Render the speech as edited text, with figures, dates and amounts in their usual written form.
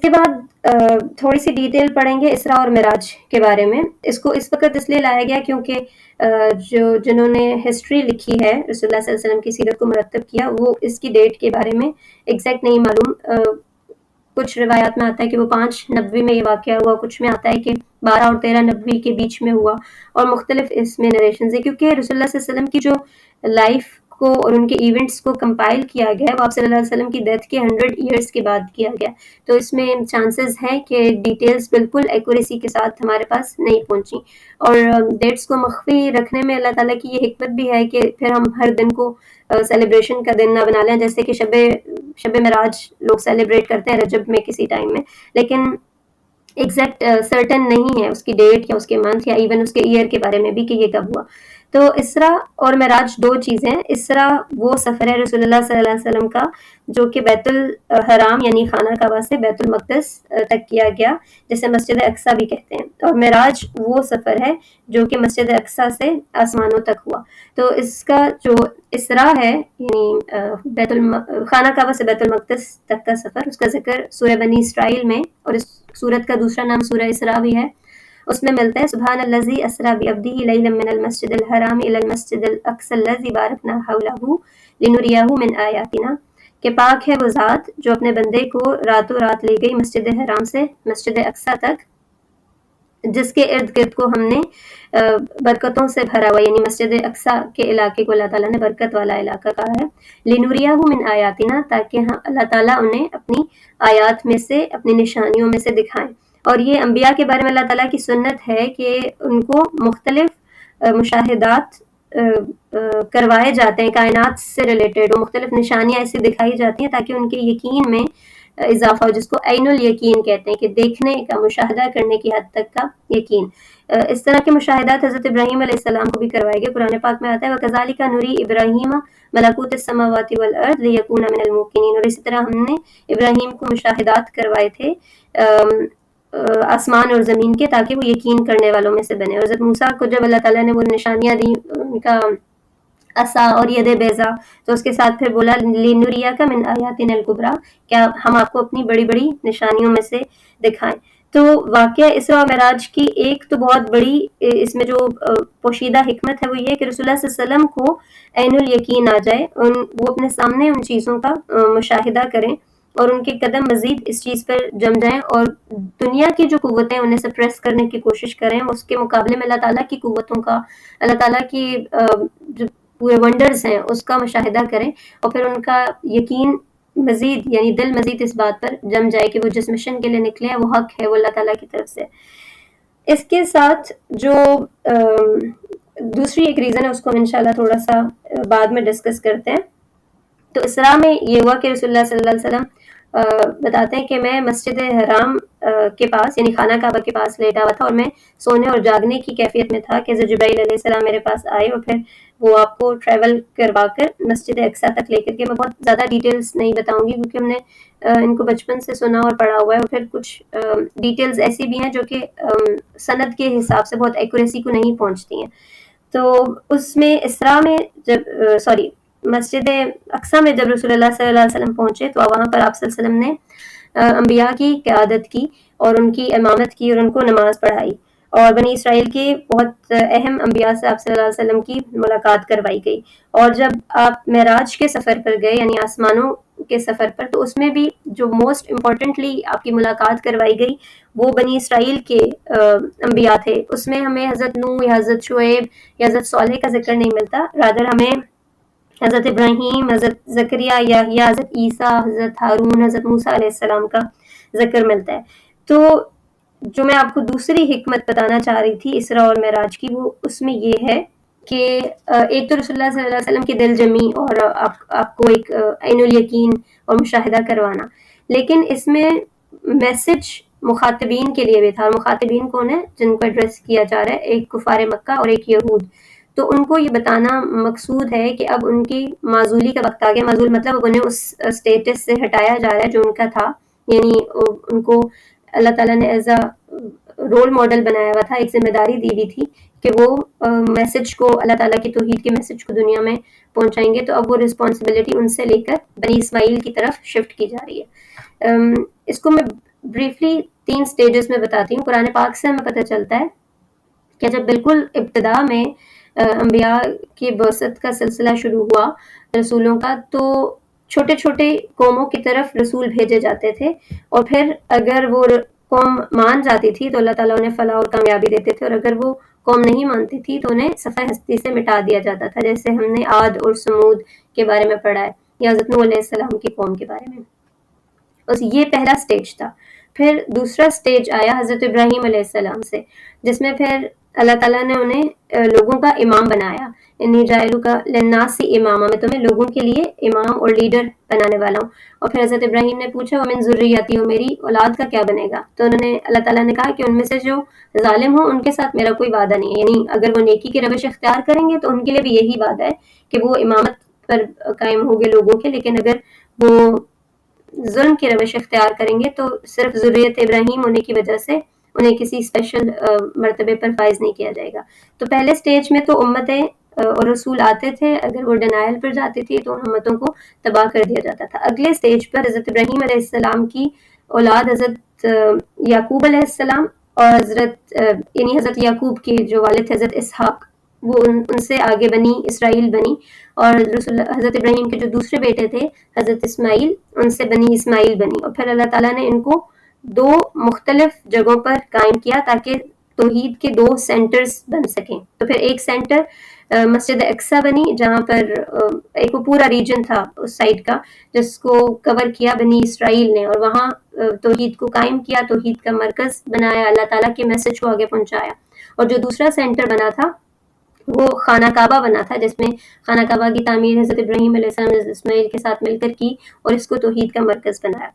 کے بعد تھوڑی سی ڈیٹیل پڑھیں گے اسراء اور معراج کے بارے میں. اس کو اس وقت اس لیے لایا گیا کیونکہ جنہوں نے ہسٹری لکھی ہے رسول اللہ صلی اللہ علیہ وسلم کی سیرت کو مرتب کیا وہ اس کی ڈیٹ کے بارے میں ایگزیکٹ نہیں معلوم. کچھ روایات میں آتا ہے کہ وہ 590 میں یہ واقعہ ہوا، کچھ میں آتا ہے کہ 12 اور 1390 کے بیچ میں ہوا، اور مختلف اس میں نریشنز ہیں کیونکہ رسول اللہ صلی اللہ علیہ وسلم کی جو لائف کو اور ان کے ایونٹس کو کمپائل کیا گیا ہے وہ آپ صلی اللہ علیہ وسلم کی ڈیتھ کے 100 ایئرس کے بعد کیا گیا، تو اس میں چانسز ہیں کہ ڈیٹیلز بالکل ایکوریسی کے ساتھ ہمارے پاس نہیں پہنچی. اور ڈیٹس کو مخفی رکھنے میں اللہ تعالیٰ کی یہ حکمت بھی ہے کہ پھر ہم ہر دن کو سیلیبریشن کا دن نہ بنا لیں، جیسے کہ شب معراج لوگ سیلیبریٹ کرتے ہیں رجب میں کسی ٹائم میں، لیکن ایگزیکٹ سرٹن نہیں ہے اس کی ڈیٹ یا اس کے منتھ یا ایون اس کے ایئر کے بارے میں بھی کہ یہ کب ہوا. تو اسراء اور معراج دو چیزیں. اسراء وہ سفر ہے رسول اللہ صلی اللہ علیہ وسلم کا جو کہ بیت الحرام یعنی خانہ کعبہ سے بیت المقدس تک کیا گیا، جسے مسجد اقصیٰ بھی کہتے ہیں، اور معراج وہ سفر ہے جو کہ مسجد اقصیٰ سے آسمانوں تک ہوا. تو اس کا جو اسراء ہے یعنی خانہ کعبہ سے بیت المقدس تک کا سفر، اس کا ذکر سورہ بنی اسرائیل میں، اور اس سورت کا دوسرا نام سورہ اسراء بھی ہے، اس میں ملتا ہے سبحان الذی اسریٰ بعبدہ لیلا من المسجد الحرام الی المسجد الاقصی الذی بارکنا حولہ لنریہ من آیاتنا، کہ پاک ہے وہ ذات جو اپنے بندے کو راتوں رات لے گئی مسجد حرام سے مسجد اقصیٰ تک، جس کے ارد گرد کو ہم نے برکتوں سے بھرا ہوا، یعنی مسجد اقصیٰ کے علاقے کو اللہ تعالیٰ نے برکت والا علاقہ کہا ہے. لنریہ من آیاتنا، تاکہ اللہ تعالیٰ انہیں اپنی آیات میں سے اپنی نشانیوں میں سے دکھائیں. اور یہ انبیاء کے بارے میں اللہ تعالیٰ کی سنت ہے کہ ان کو مختلف مشاہدات کروائے جاتے ہیں کائنات سے ریلیٹڈ، اور مختلف نشانیاں ایسی دکھائی جاتی ہیں تاکہ ان کے یقین میں اضافہ ہو، جس کو عین الیقین کہتے ہیں کہ دیکھنے کا، مشاہدہ کرنے کی حد تک کا یقین. اس طرح کے مشاہدات حضرت ابراہیم علیہ السلام کو بھی کروائے گئے. قرآن پاک میں آتا ہے وَكَذَلِكَ نُرِي إِبْرَاهِيمَ مَلَكُوتَ السَّمَاوَاتِ وَالْأَرْضِ لِيَكُونَ مِنَ الْمُوقِنِينَ، اور اسی طرح ہم نے ابراہیم کو مشاہدات کروائے تھے آسمان اور زمین کے، تاکہ وہ یقین کرنے والوں میں سے بنے. اور حضرت موسیٰ کو جب اللہ تعالیٰ نے وہ نشانیاں دی، ان کا عصا اور ید بیضا، تو اس کے ساتھ پھر بولا لِنُرِيَكَ مِنْ آیَاتِنَا الْكُبْرَىٰ، کیا ہم آپ کو اپنی بڑی بڑی نشانیوں میں سے دکھائیں. تو واقعہ اسراء و معراج کی ایک تو بہت بڑی اس میں جو پوشیدہ حکمت ہے وہ یہ کہ رسول اللہ صلی اللہ علیہ وسلم کو عین الیقین آ جائے، وہ اپنے سامنے ان چیزوں کا مشاہدہ کریں اور ان کے قدم مزید اس چیز پر جم جائیں، اور دنیا کی جو قوتیں انہیں سپریس کرنے کی کوشش کریں، اس کے مقابلے میں اللہ تعالیٰ کی قوتوں کا، اللہ تعالیٰ کی جو پورے ونڈرز ہیں اس کا مشاہدہ کریں، اور پھر ان کا یقین مزید یعنی دل مزید اس بات پر جم جائے کہ وہ جس مشن کے لیے نکلے ہیں وہ حق ہے، وہ اللہ تعالیٰ کی طرف سے. اس کے ساتھ جو دوسری ایک ریزن ہے اس کو ہم انشاءاللہ تھوڑا سا بعد میں ڈسکس کرتے ہیں. تو اسراء میں یہ ہوا کہ رسول اللہ صلی اللہ علیہ وسلم بتاتے ہیں کہ میں مسجد حرام کے پاس یعنی خانہ کعبہ کے پاس لیٹا ہوا تھا، اور میں سونے اور جاگنے کی کیفیت میں تھا کہ جبرائیل علیہ السلام میرے پاس آئے، اور پھر وہ آپ کو ٹریول کروا کر مسجد اقصیٰ تک لے کر کے، میں بہت زیادہ ڈیٹیلز نہیں بتاؤں گی کیونکہ ہم نے ان کو بچپن سے سنا اور پڑھا ہوا ہے، اور پھر کچھ ڈیٹیلز ایسی بھی ہیں جو کہ سند کے حساب سے بہت ایکوریسی کو نہیں پہنچتی ہیں. تو اس میں اسراء میں جب مسجد اقصیٰ میں جب رسول اللہ صلی اللہ علیہ وسلم پہنچے تو وہاں پر آپ صلی اللہ علیہ وسلم نے انبیاء کی قیادت کی اور ان کی امامت کی اور ان کو نماز پڑھائی، اور بنی اسرائیل کے بہت اہم انبیاء سے آپ صلی اللہ علیہ وسلم کی ملاقات کروائی گئی. اور جب آپ معراج کے سفر پر گئے یعنی آسمانوں کے سفر پر، تو اس میں بھی جو موسٹ امپورٹنٹلی آپ کی ملاقات کروائی گئی وہ بنی اسرائیل کے انبیاء تھے. اس میں ہمیں حضرت نوح یا حضرت شعیب یا حضرت صالح کا ذکر نہیں ملتا، رادر ہمیں حضرت ابراہیم، حضرت زکریا، یحییٰ، حضرت عیسیٰ، حضرت ہارون، حضرت موسیٰ علیہ السلام کا ذکر ملتا ہے. تو جو میں آپ کو دوسری حکمت بتانا چاہ رہی تھی اسراء اور معراج کی، وہ اس میں یہ ہے کہ ایک تو رسول اللہ صلی اللہ علیہ وسلم کی دل جمی اور آپ کو ایک عین الیقین اور مشاہدہ کروانا، لیکن اس میں میسج مخاطبین کے لیے بھی تھا. مخاطبین کون ہیں؟ جن کو ایڈریس کیا جا رہا ہے، ایک کفار مکہ اور ایک یہود. تو ان کو یہ بتانا مقصود ہے کہ اب ان کی معزولی کا وقت آ گیا. معزول مطلب اب انہیں اس اسٹیٹس سے ہٹایا جا رہا ہے جو ان کا تھا، یعنی ان کو اللہ تعالیٰ نے ایز اے رول ماڈل بنایا ہوا تھا، ایک ذمہ داری دی ہوئی تھی کہ وہ میسج کو، اللہ تعالیٰ کی توحید کے میسج کو دنیا میں پہنچائیں گے. تو اب وہ رسپانسبلٹی ان سے لے کر بنی اسماعیل کی طرف شفٹ کی جا رہی ہے. اس کو میں بریفلی 3 سٹیجز میں بتاتی ہوں. قرآن پاک سے ہمیں پتہ چلتا ہے کہ جب بالکل ابتدا میں انبیاء کی بعثت کا سلسلہ شروع ہوا رسولوں کا، تو چھوٹے چھوٹے قوموں کی طرف رسول بھیجے جاتے تھے، اور پھر اگر وہ قوم مان جاتی تھی تو اللہ تعالیٰ انہیں فلاح اور کامیابی دیتے تھے، اور اگر وہ قوم نہیں مانتی تھی تو انہیں صفحہ ہستی سے مٹا دیا جاتا تھا، جیسے ہم نے عاد اور سمود کے بارے میں پڑھا ہے، یا حضرت نوح علیہ السلام کی قوم کے بارے میں. بس یہ پہلا سٹیج تھا. پھر دوسرا سٹیج آیا حضرت ابراہیم علیہ السلام سے، جس میں پھر اللہ تعالیٰ نے انہیں لوگوں کا امام بنایا. انی جائلک للناس اماما، میں تمہیں لوگوں کے لیے امام اور لیڈر بنانے والا ہوں. اور پھر حضرت ابراہیم نے پوچھا ومن ذریتی، ہو میری اولاد کا کیا بنے گا؟ تو انہوں نے اللہ تعالیٰ نے کہا کہ ان میں سے جو ظالم ہوں ان کے ساتھ میرا کوئی وعدہ نہیں ہے، یعنی اگر وہ نیکی کی روش اختیار کریں گے تو ان کے لیے بھی یہی وعدہ ہے کہ وہ امامت پر قائم ہوگے لوگوں کے، لیکن اگر وہ ظلم کی روش اختیار کریں گے تو صرف ذریت ابراہیم ہونے کی وجہ سے انہیں کسی اسپیشل مرتبے پر فائز نہیں کیا جائے گا. تو پہلے سٹیج میں تو امتیں اور رسول آتے تھے، اگر وہ ڈینائل پر جاتی تھی تو ان امتوں کو تباہ کر دیا جاتا تھا. اگلے سٹیج پر حضرت ابراہیم علیہ السلام کی اولاد حضرت یعقوب علیہ السلام اور یعنی حضرت یعقوب کے جو والد تھے حضرت اسحاق، وہ ان سے آگے بنی اسرائیل بنی، اور حضرت ابراہیم کے جو دوسرے بیٹے تھے حضرت اسماعیل، ان سے بنی اسماعیل بنی. اور پھر اللہ تعالیٰ نے ان کو 2 مختلف جگہوں پر قائم کیا تاکہ توحید کے 2 سینٹرز بن سکیں. تو پھر ایک سینٹر مسجد اقصی بنی، جہاں پر ایک وہ پورا ریجن تھا اس سائڈ کا جس کو کور کیا بنی اسرائیل نے، اور وہاں توحید کو قائم کیا، توحید کا مرکز بنایا، اللہ تعالیٰ کے میسج کو آگے پہنچایا. اور جو دوسرا سینٹر بنا تھا وہ خانہ کعبہ بنا تھا، جس میں خانہ کعبہ کی تعمیر حضرت ابراہیم علیہ السلام نے اسماعیل کے ساتھ مل کر کی اور اس کو توحید کا مرکز بنایا.